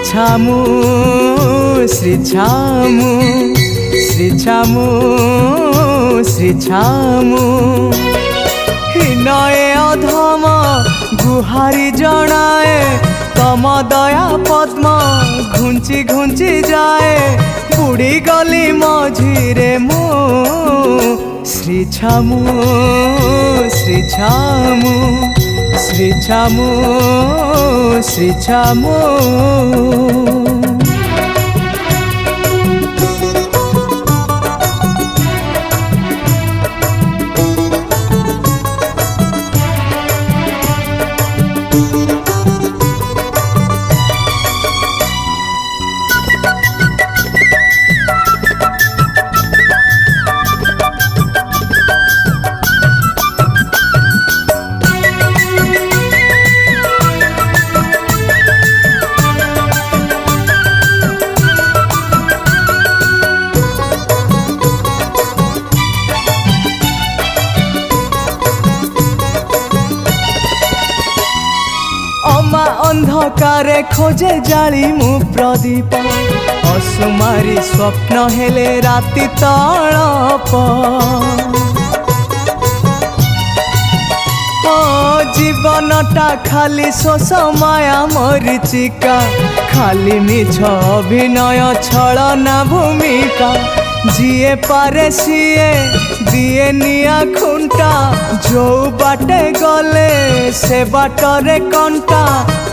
छामु श्री छामु श्री छामु श्री छामु हिनए अधम गुहारी जनाए तम दया पद्म घुंची घुंची जाए बुड़ी गली मझिरे मो श्री छामु श्री छामु श्री छामु श्री छामु अमा अंधकारे खोजे जाली मु प्रदीप असुमारी स्वप्न हेले राति तड़प जीवनटा खाली शोष माया मरीचिका खाली मिछ अभिनय छलना भूमिका जिए पारे सीए दिए निया खुंटा जो बाटे गले से बाटरे कंटा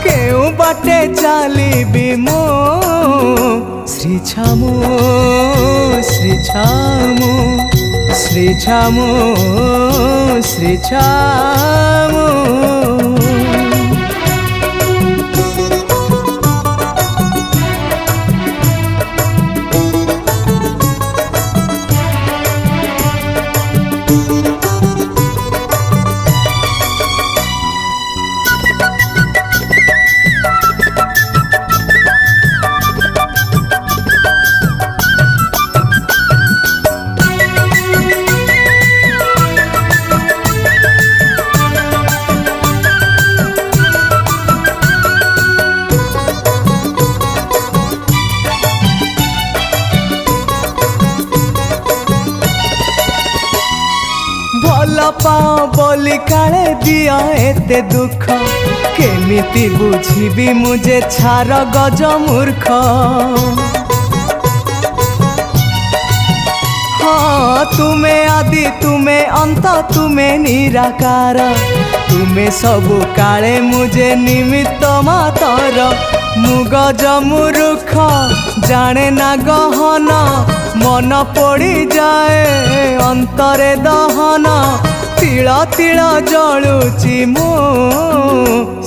केउ बाटे चली मो श्री छामु श्री छामु श्री छामु श्री छामु भल पाओ बोली काले दिया एते दुख केमिति बुझीबी मुझे छार गज मूर्ख हाँ तुम्हें आदि तुम्हें अंत तुम्हें निराकार तुम्हें सबु काले मुझे निमित्त मातर मुगज मूर्ख जाने ना गहन मन पड़ी जाए अंतरे दहन तिल तिल जलुची मो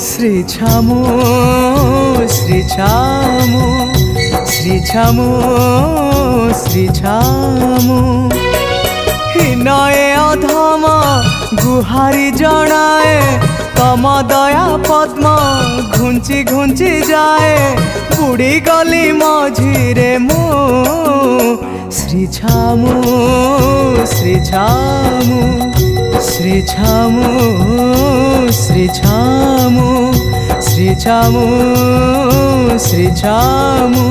श्री छामु श्री छामु श्री छामु श्री छामु हिनए अधम गुहारी जनाए तम दया पद्म घुंची घुंची जाए बुड़ी गली मझिरे मो श्री छामु श्री छामु श्री छामु श्री छामु श्री छामु श्री छामु।